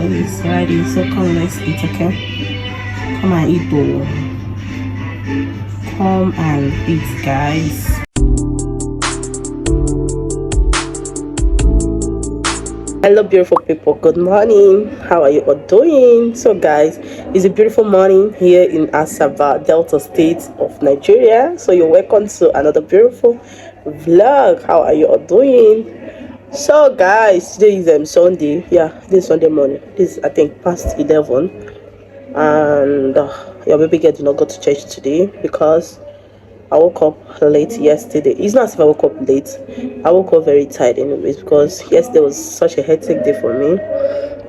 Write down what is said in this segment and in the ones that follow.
It's ready, so come, let's eat, okay? Come and eat, bro. Come and eat, guys. Hello beautiful people, good morning. How are you all doing? So guys, it's a beautiful morning here in Asaba, Delta State of Nigeria. So you're welcome to another beautiful vlog. How are you all doing? So guys, today is Sunday. Yeah, this is Sunday morning. This is, I think, past 11, and your baby girl did not go to church today because I woke up late yesterday. It's not as if I woke up late. I woke up very tired anyways, because yesterday was such a hectic day for me,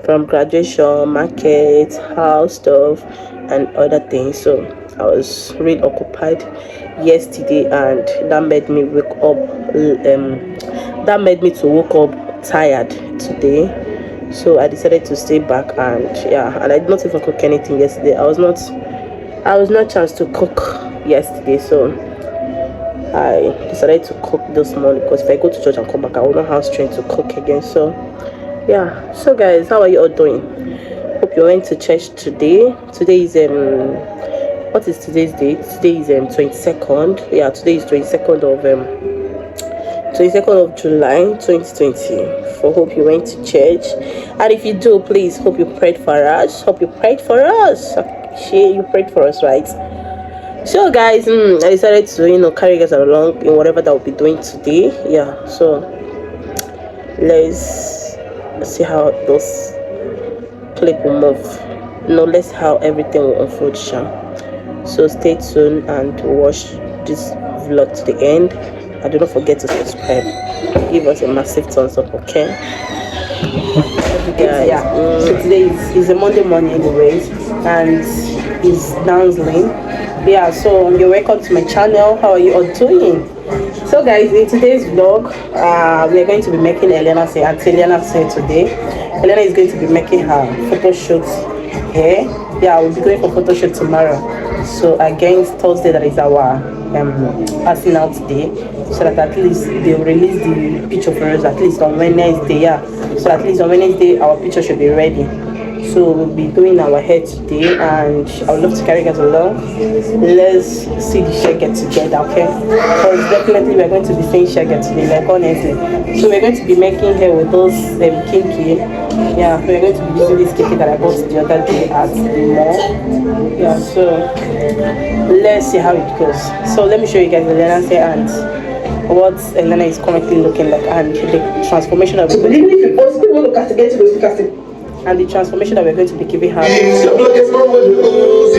from graduation, market, house stuff, and other things. So I was really occupied yesterday, and that made me wake up. That made me to wake up tired today. So I decided to stay back, and yeah, and I did not even cook anything yesterday. I was not chance to cook yesterday, so I decided to cook this morning, because if I go to church and come back, I will not have strength to cook again. So yeah, so guys, how are you all doing? Hope you went to church today. Today is what is today's date? Today is 22nd. Yeah, today is 22nd of July 2020. Hope you went to church, and if you do, please hope you prayed for us. Hope you prayed for us. Okay, you prayed for us, right? So guys, I decided to carry you guys along in whatever that we'll be doing today. Yeah, so let's see how this clip will move. Let's see how everything will unfold. So stay tuned and watch this vlog to the end, and do not forget to subscribe. Give us a massive thumbs up, okay? Yeah. So today is a Monday morning anyways, and it's dancing. Yeah, so you're welcome to my channel. How are you all doing? So guys, in today's vlog, we are going to be making Eliana's hair. Auntie Eliana's hair today. Eliana is going to be making her photo shoot here. Yeah, we'll be going for photo shoot tomorrow. So against Thursday, that is our passing out day, so that at least they'll release the picture for us at least on Wednesday. Yeah, so at least on Wednesday our picture should be ready. So we'll be doing our hair today, and I would love to carry you guys along. Let's see the share get together, okay? Because definitely we're going to be saying share get together, like honestly. So we're going to be making hair with those kinky. Yeah, we're going to be using this kinky that I bought the other day at the mall. Yeah, so let's see how it goes. So let me show you guys Elena's hair and what Elena is currently looking like, and the transformation of and the transformation that we're going to be giving her.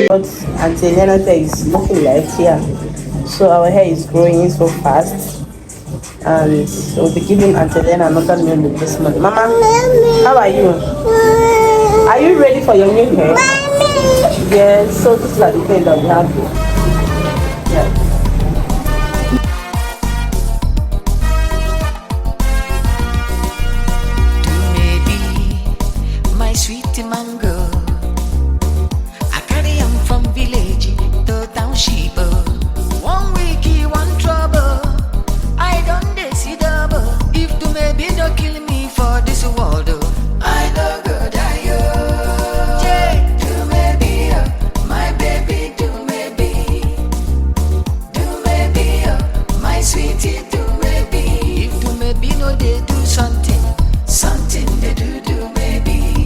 What Auntie Elena's hair is looking like here. So our hair is growing so fast, and we'll be giving Auntie Elena another new look this morning. Mama, how are you? Are you ready for your new hair? Yes. So this is like the thing that we have here. Yeah. Kill me for this world. I don't go.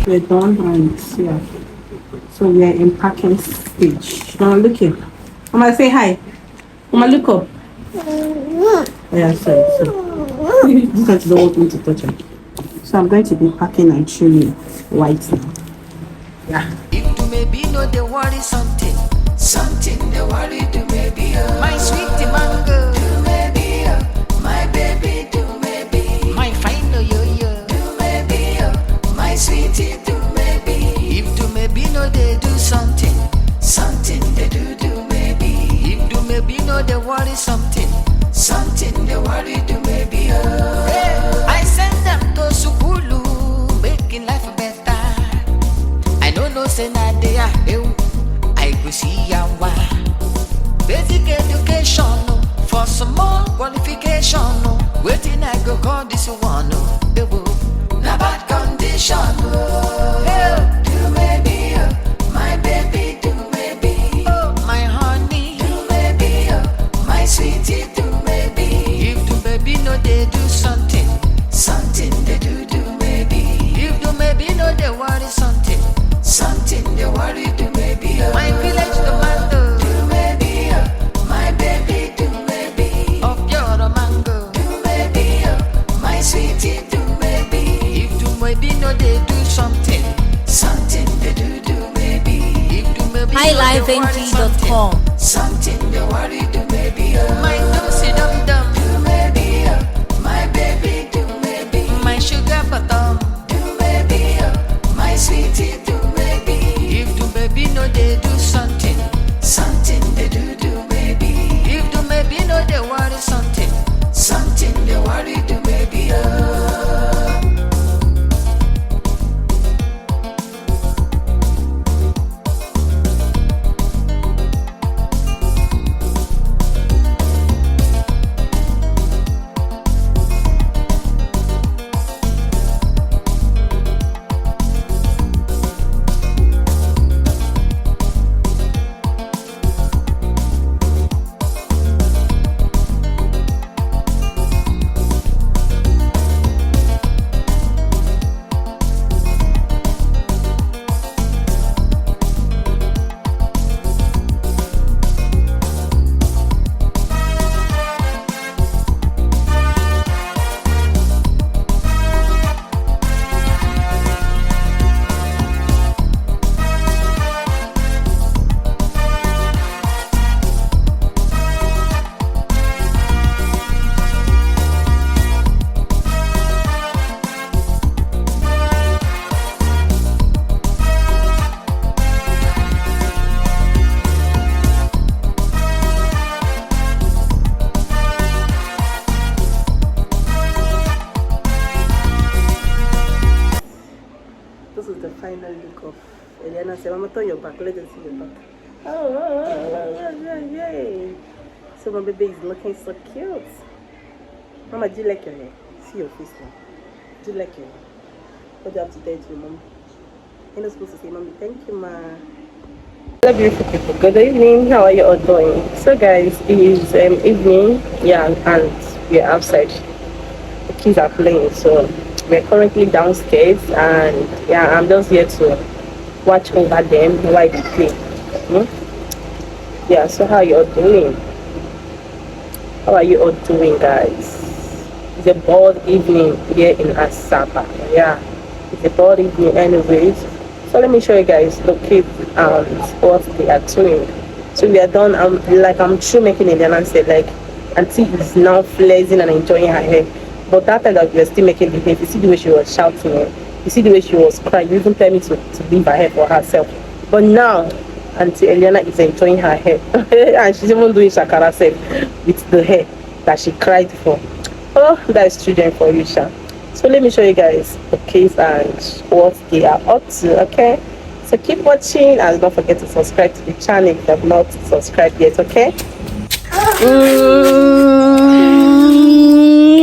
We're done and yeah. So we are in packing stage. Mama, look here. Mama, say hi. Mama, look up. Yeah, sorry. This guy doesn't want me to touch him. So I'm going to be packing and trimming white now. Yeah. If you maybe know the worry something, something the worry do maybe my sweetie mango, do maybe my baby, do maybe my final yo-yo, do maybe my sweetie, do maybe. If you maybe know they do something, something they do maybe. If you maybe know they worry something, something they worry do maybe hey, I send them to Sukulu, making life better. I don't know say na they are I go see yawa. Basic education for some more qualification. Waiting I go call this one na bad condition. Do maybe my baby, do maybe my honey, do maybe my sweetie, do maybe. If the baby know they do something, something they do maybe. If the baby know they worry something, something they worry do maybe my village tomato, do maybe my baby, do maybe of your mango, do maybe my sweetie, do maybe. If do maybe know they do something, something they do maybe. If do maybe highlifeng.com, something they worry do maybe my dosey dum dum, do maybe my baby, do maybe my sugar bottom, do maybe my sweetie, do maybe. If the baby know they do something, something they do maybe. If the baby know they worry something, something they worry do maybe This is the final look of Eliana. Say, Mama, turn your back. Let us see your back. Oh, yay. So my baby is looking so cute. Mama, do you like your hair? See your face now. Do you like your hair? What do you have to tell to your mom? You're not supposed to say, Mommy, thank you, Ma. Hello, beautiful people. Good evening. How are you all doing? So, guys, it is evening. Yeah, and we're outside. The kids are playing, so we're currently downstairs, and yeah, I'm just here to watch over them while they play. Yeah, so how are you all doing? How are you all doing, guys? It's a bold evening here in Asaba. Yeah, it's a bold evening anyways. So let me show you guys the kids what they are doing. So we are done. I'm true making it, and I said like Auntie is now flexing and enjoying her hair. But that time that we were still making the hair, you see the way she was shouting, you see the way she was crying, you even tell me to leave her hair for herself. But now Auntie Eliana is enjoying her hair and she's even doing shakara self with the hair that she cried for. Oh, that is children for you, Sha. So let me show you guys the kids and what they are up to, okay? So keep watching and don't forget to subscribe to the channel if you have not subscribed yet, okay?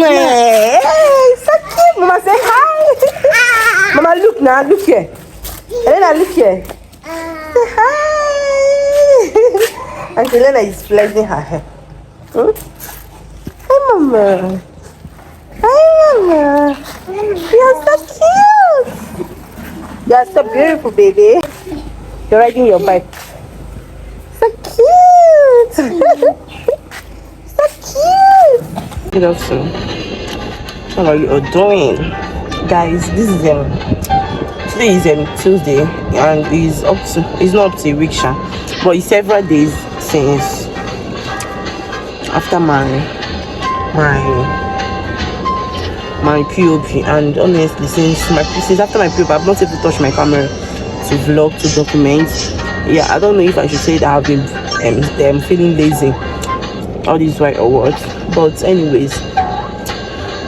Hey, so cute. Mama say hi. Mama, look now, look here. Elena, look here. Say hi. And Elena is flexing her hair. Hi, Mama. Hi, Mama. You're so cute. You're so beautiful, baby. You're riding your bike. So cute. So cute. Good afternoon. How are you all doing, guys? This is today is Tuesday, and it's not up to a week, but it's several days since after my POP, and honestly, since after my POP, I've not even touched my camera to vlog, to document. Yeah, I don't know if I should say that I've been feeling lazy all this while or what, but anyways,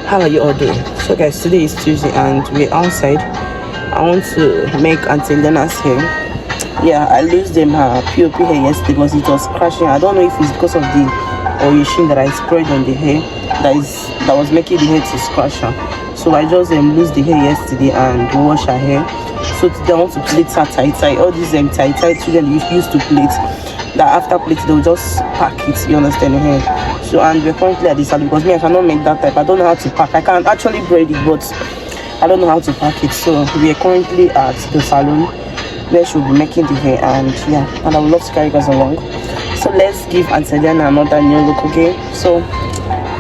how are you all doing? So guys, today is Tuesday and we're outside. I want to make Auntie Elena's hair. Yeah, I lost them her POP hair yesterday because it was crashing. I don't know if it's because of the oil sheen that I sprayed on the hair that was making the hair to scratch her. So I just lose the hair yesterday and wash her hair. So today I want to plait her tie. All these tie children used to plait, that after plait they'll just pack it, you understand, the hair. So, and we're currently at the salon because me, I cannot make that type. I don't know how to pack. I can actually braid it, but I don't know how to pack it. So we are currently at the salon where she'll be making the hair, and yeah, and I would love to carry you guys along. So let's give Auntie Eliana another new look, okay? So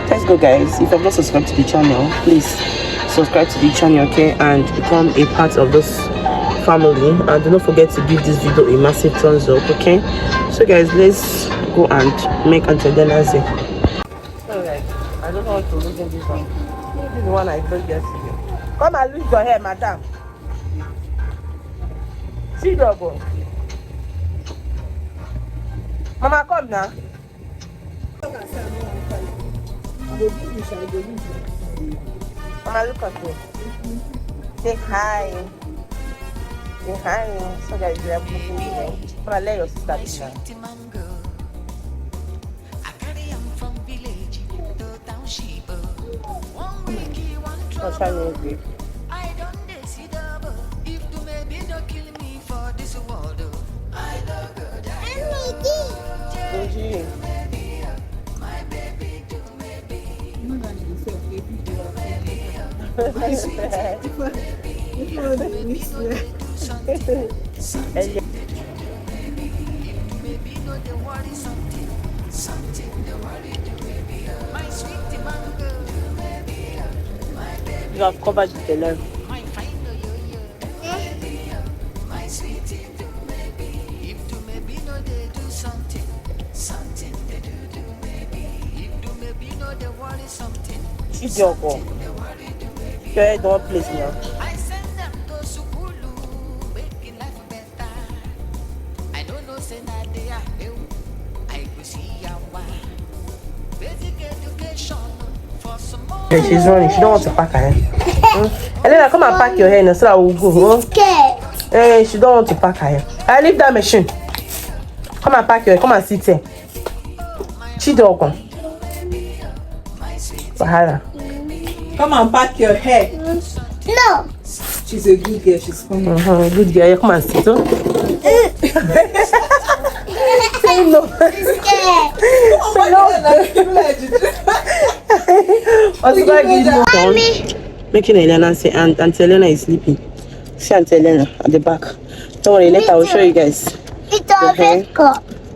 let's go, guys. If you've not subscribed to the channel, please subscribe to the channel, okay, and become a part of this family. And do not forget to give this video a massive thumbs up, okay? So guys, let's go and make Auntie Eliana's hair. Alright, I don't know how to lose in this one. This is the one I told yesterday. Come and lose your hair, madam. See, double. Mama, come now. Mama, look at me. Say hi. Say hi. So guys, we are moving here. Come and let your sister be now. Oh, try me. You have covered the left. It's your go. Your head don't place now. Yeah, she's running. She don't want to pack her hair. Elena, come and pack your hair now so that we'll go. Hey, she don't want to pack her hair. I leave that machine. Come and pack your hair. Come and sit here. Chidoko. Bahara. Come and pack your hair. No. She's a good girl. She's coming. Good girl. Come and sit. Oh. Say no. Making Eliana say, and Auntie Eliana is sleeping. See Auntie Eliana at the back. Don't worry, later I will show you guys. Okay.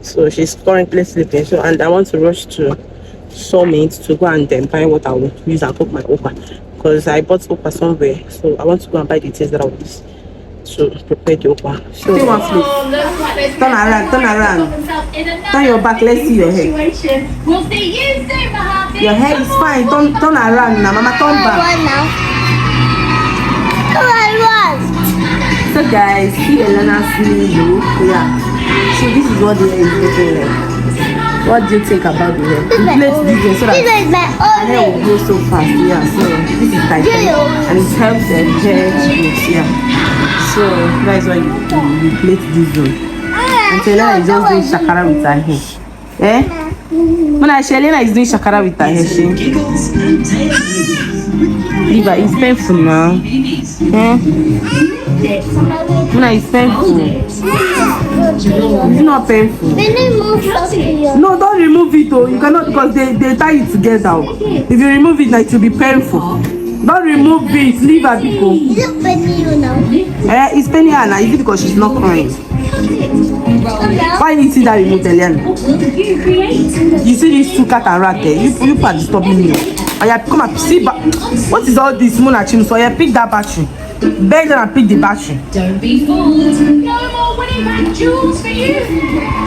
So she's currently sleeping. So, and I want to rush to Summit to go and then find what I will use and cook my okpa, because I bought okpa somewhere. So I want to go and buy the things that I will use to prepare the okpa. So turn around, turn your back. Let's see your hair. Your hair is fine. Turn around now, Mama. Turn back. So guys, see Elena's new look. Yeah. So this is what the hair is looking like. What do you think about the hair? We place this hair so that the hair will grow so fast. Yeah. So this is tight and it helps the hair growth. Yeah. So that's why you plait this one. And Elena is just doing shakara with her hair. Eh? When Elena is doing shakara with her hair, Liva, it's painful now. Eh? When it's painful. It's not painful. No, don't remove it though. You cannot, because they tie it together. If you remove it, now it will be painful. Don't remove it. Leave her, Biko. Is it funny you now? It's paining her now. Is it because she's not crying? Why you see that remote, Eliana? You see these two cat and rat there? You are disturbing me. Oh yeah, come and see. What is all this, Monachim? So yeah, pick that battery. Beg them and pick the battery. Don't be fooled. No more winning back jewels for you.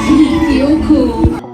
Keep your cool.